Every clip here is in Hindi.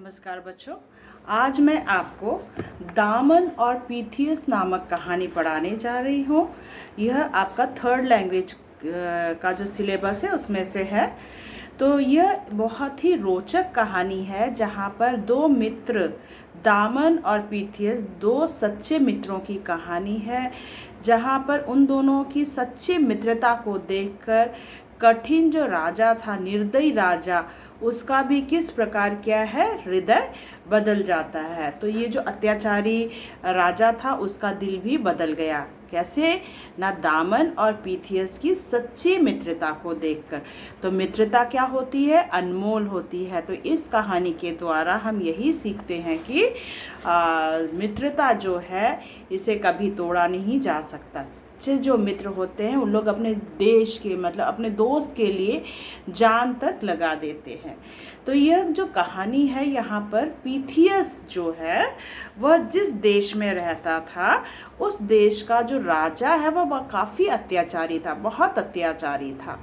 नमस्कार बच्चों, आज मैं आपको दामन और पीथियस नामक कहानी पढ़ाने जा रही हूँ। यह आपका थर्ड लैंग्वेज का जो सिलेबस है उसमें से है। तो यह बहुत ही रोचक कहानी है जहाँ पर दो मित्र दामन और पीथियस दो सच्चे मित्रों की कहानी है, जहाँ पर उन दोनों की सच्ची मित्रता को देखकर कठिन जो राजा था, निर्दयी राजा, उसका भी किस प्रकार क्या है हृदय बदल जाता है। तो ये जो अत्याचारी राजा था उसका दिल भी बदल गया। कैसे? ना दामन और पीथियस की सच्ची मित्रता को देखकर। तो मित्रता क्या होती है? अनमोल होती है। तो इस कहानी के द्वारा हम यही सीखते हैं कि मित्रता जो है इसे कभी तोड़ा नहीं जा सकता। सच्चे जो मित्र होते हैं उन लोग अपने देश के मतलब अपने दोस्त के लिए जान तक लगा देते हैं। तो यह जो कहानी है यहाँ पर पीथियस जो है वह जिस देश में रहता था उस देश का जो राजा है वह काफ़ी अत्याचारी था, बहुत अत्याचारी था।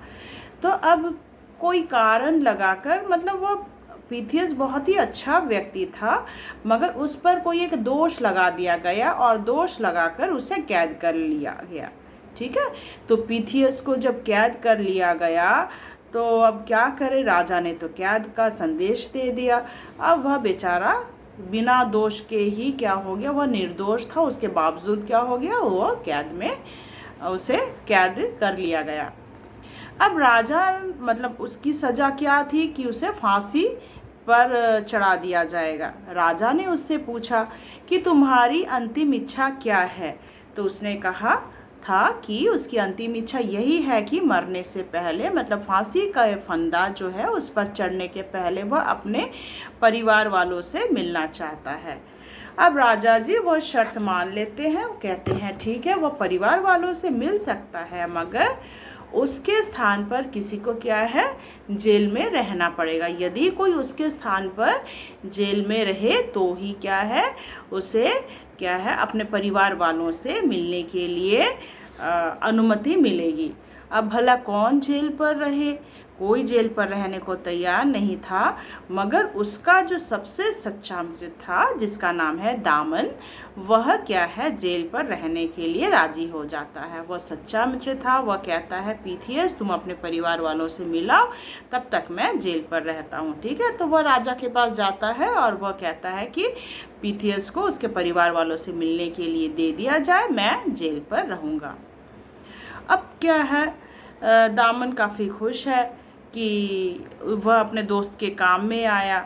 तो अब कोई कारण लगाकर मतलब वह पीथियस बहुत ही अच्छा व्यक्ति था, मगर उस पर कोई एक दोष लगा दिया गया और दोष लगाकर उसे कैद कर लिया गया। ठीक है, तो पीथियस को जब कैद कर लिया गया तो अब क्या करे, राजा ने तो कैद का संदेश दे दिया। अब वह बेचारा बिना दोष के ही क्या हो गया, वह निर्दोष था, उसके बावजूद क्या हो गया, वो कैद में उसे कैद कर लिया गया। अब राजा मतलब उसकी सज़ा क्या थी कि उसे फांसी पर चढ़ा दिया जाएगा। राजा ने उससे पूछा कि तुम्हारी अंतिम इच्छा क्या है? तो उसने कहा था कि उसकी अंतिम इच्छा यही है कि मरने से पहले मतलब फांसी का फंदा जो है उस पर चढ़ने के पहले वह अपने परिवार वालों से मिलना चाहता है। अब राजा जी वो शर्त मान लेते हैं, वो कहते हैं ठीक है वह परिवार वालों से मिल सकता है, मगर उसके स्थान पर किसी को क्या है, जेल में रहना पड़ेगा। यदि कोई उसके स्थान पर जेल में रहे तो ही क्या है, उसे क्या है अपने परिवार वालों से मिलने के लिए अनुमति मिलेगी। अब भला कौन जेल पर रहे? कोई जेल पर रहने को तैयार नहीं था, मगर उसका जो सबसे सच्चा मित्र था जिसका नाम है दामन, वह क्या है जेल पर रहने के लिए राजी हो जाता है। वह सच्चा मित्र था, वह कहता है पीथियस तुम अपने परिवार वालों से मिलाओ, तब तक मैं जेल पर रहता हूँ। ठीक है, तो वह राजा के पास जाता है और वह कहता है कि पीथियस को उसके परिवार वालों से मिलने के लिए दे दिया जाए, मैं जेल पर रहूँगा। अब क्या है, दामन काफ़ी खुश है कि वह अपने दोस्त के काम में आया।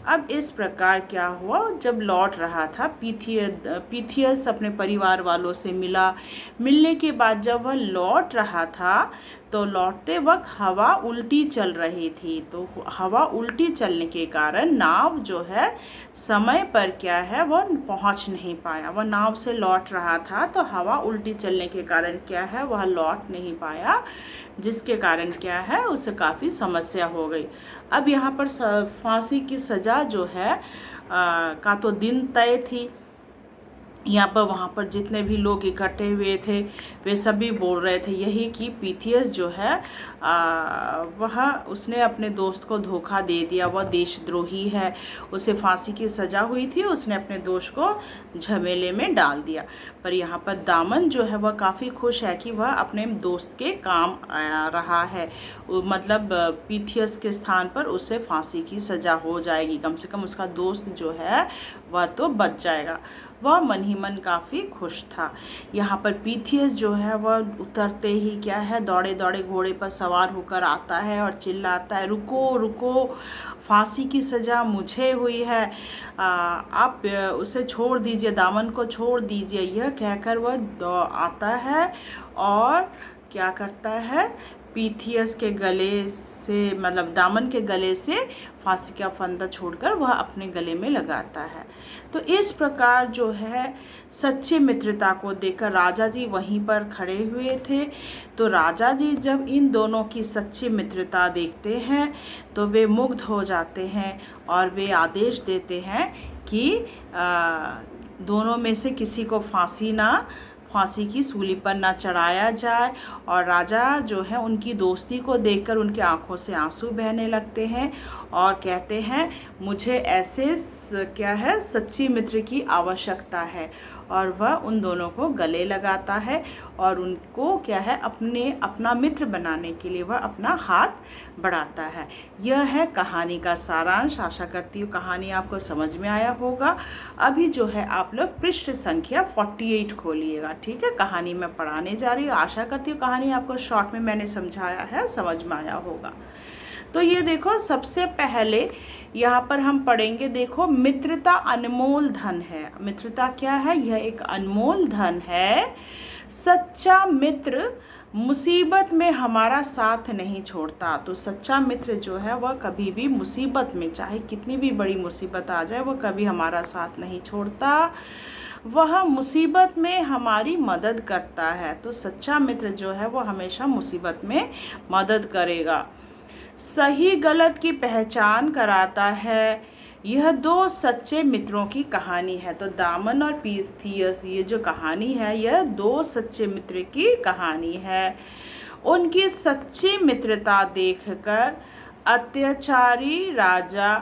अब इस प्रकार क्या हुआ, जब लौट रहा था पीथियस अपने परिवार वालों से मिला। मिलने के बाद जब वह लौट रहा था तो लौटते वक्त हवा उल्टी चल रही थी। तो हवा उल्टी चलने के कारण नाव जो है समय पर क्या है वह पहुंच नहीं पाया। वह नाव से लौट रहा था तो हवा उल्टी चलने के कारण क्या है वह लौट नहीं पाया, जिसके कारण क्या है उसे काफ़ी समस्या हो गई। अब यहाँ पर फांसी की सज़ा जो है का तो दिन तय थी। यहाँ पर वहाँ पर जितने भी लोग इकट्ठे हुए थे वे सभी बोल रहे थे यही कि पीथियस जो है वह उसने अपने दोस्त को धोखा दे दिया, वह देशद्रोही है, उसे फांसी की सज़ा हुई थी, उसने अपने दोस्त को झमेले में डाल दिया। पर यहाँ पर दामन जो है वह काफ़ी खुश है कि वह अपने दोस्त के काम आ रहा है, मतलब पीथियस के स्थान पर उसे फांसी की सज़ा हो जाएगी, कम से कम उसका दोस्त जो है वह तो बच जाएगा। वह मन ही मन काफ़ी खुश था। यहाँ पर पीथियस जो है वह उतरते ही क्या है दौड़े दौड़े घोड़े पर सवार होकर आता है और चिल्लाता है रुको रुको, फांसी की सज़ा मुझे हुई है, आप उसे छोड़ दीजिए, दामन को छोड़ दीजिए। यह कहकर वह आता है और क्या करता है, पीथियस के गले से मतलब दामन के गले से फांसी का फंदा छोड़कर वह अपने गले में लगाता है। तो इस प्रकार जो है सच्ची मित्रता को देखकर राजा जी वहीं पर खड़े हुए थे। तो राजा जी जब इन दोनों की सच्ची मित्रता देखते हैं तो वे मुग्ध हो जाते हैं और वे आदेश देते हैं कि दोनों में से किसी को फांसी की सूली पर न चढ़ाया जाए। और राजा जो है उनकी दोस्ती को देखकर उनकी आंखों से आंसू बहने लगते हैं और कहते हैं मुझे ऐसे क्या है सच्ची मित्र की आवश्यकता है। और वह उन दोनों को गले लगाता है और उनको क्या है अपना मित्र बनाने के लिए वह अपना हाथ बढ़ाता है। यह है कहानी का सारांश। आशा करती हूँ कहानी आपको समझ में आया होगा। अभी जो है आप लोग पृष्ठ संख्या 48 खोलिएगा, ठीक है। कहानी मैं पढ़ाने जा रही हूँ। आशा करती हूँ कहानी आपको शॉर्ट में मैंने समझाया है, समझ में आया होगा। तो ये देखो, सबसे पहले यहाँ पर हम पढ़ेंगे, देखो, मित्रता अनमोल धन है। मित्रता क्या है? यह एक अनमोल धन है। सच्चा मित्र मुसीबत में हमारा साथ नहीं छोड़ता। तो सच्चा मित्र जो है वह कभी भी मुसीबत में, चाहे कितनी भी बड़ी मुसीबत आ जाए, वह कभी हमारा साथ नहीं छोड़ता। वह मुसीबत में हमारी मदद करता है। तो सच्चा मित्र जो है वो हमेशा मुसीबत में मदद करेगा। सही गलत की पहचान कराता है। यह दो सच्चे मित्रों की कहानी है। तो दामन और पीथियस, ये जो कहानी है यह दो सच्चे मित्र की कहानी है। उनकी सच्ची मित्रता देखकर अत्याचारी राजा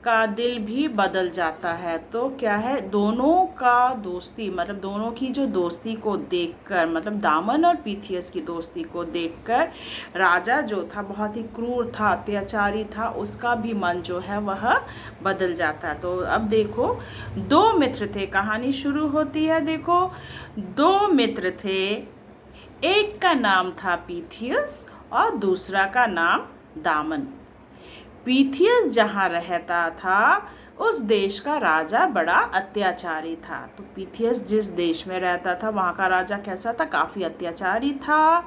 का दिल भी बदल जाता है। तो क्या है, दोनों का दोस्ती, मतलब दोनों की जो दोस्ती को देखकर, मतलब दामन और पीथियस की दोस्ती को देखकर राजा जो था, बहुत ही क्रूर था, अत्याचारी था, उसका भी मन जो है वह बदल जाता है। तो अब देखो, दो मित्र थे, कहानी शुरू होती है। देखो, दो मित्र थे, एक का नाम था पीथियस और दूसरा का नाम दामन। पीथियस जहाँ रहता था उस देश का राजा बड़ा अत्याचारी था। तो पीथियस जिस देश में रहता था वहाँ का राजा कैसा था? काफ़ी अत्याचारी था।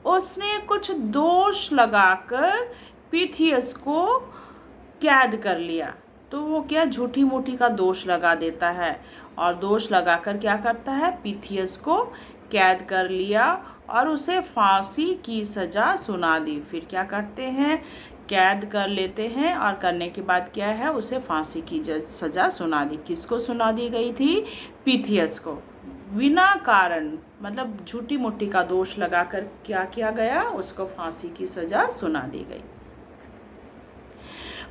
उसने कुछ दोष लगाकर पीथियस को कैद कर लिया। तो वो क्या, झूठी मूठी का दोष लगा देता है और दोष लगाकर क्या करता है, पीथियस को कैद कर लिया और उसे फांसी की सज़ा सुना दी। फिर क्या करते हैं, कैद कर लेते हैं और करने के बाद क्या है, उसे फांसी की सज़ा सुना दी। किसको सुना दी गई थी? पीथियस को। बिना कारण, मतलब झूठी मूठी का दोष लगाकर क्या किया गया, उसको फांसी की सज़ा सुना दी गई।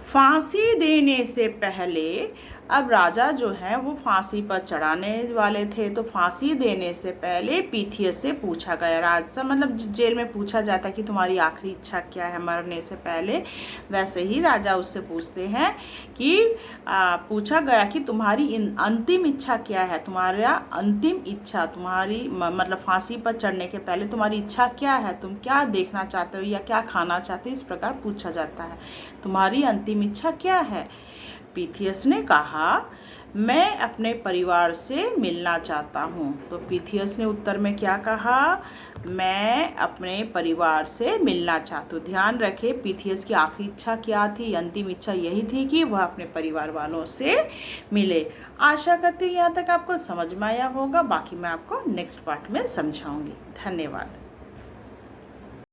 फांसी देने से पहले अब राजा जो है वो फांसी पर चढ़ाने वाले थे। तो फांसी देने से पहले पीथियस से पूछा गया, राजा मतलब जेल में पूछा जाता है कि तुम्हारी आखिरी इच्छा क्या है मरने से पहले, वैसे ही राजा उससे पूछते हैं कि पूछा गया कि तुम्हारी अंतिम इच्छा क्या है, तुम्हारा अंतिम इच्छा, तुम्हारी मतलब फांसी पर चढ़ने के पहले तुम्हारी इच्छा क्या है, तुम क्या देखना चाहते हो या क्या खाना चाहते हो, इस प्रकार पूछा जाता है। तुम्हारी अंतिम इच्छा क्या है? पीथियस ने कहा, मैं अपने परिवार से मिलना चाहता हूँ। तो पीथियस ने उत्तर में क्या कहा? मैं अपने परिवार से मिलना चाहता हूँ। ध्यान रखें, पीथियस की आखिरी इच्छा क्या थी? अंतिम इच्छा यही थी कि वह अपने परिवार वालों से मिले। आशा करती हूँ यहाँ तक आपको समझ में आया होगा। बाकी मैं आपको नेक्स्ट पार्ट में समझाऊंगी। धन्यवाद।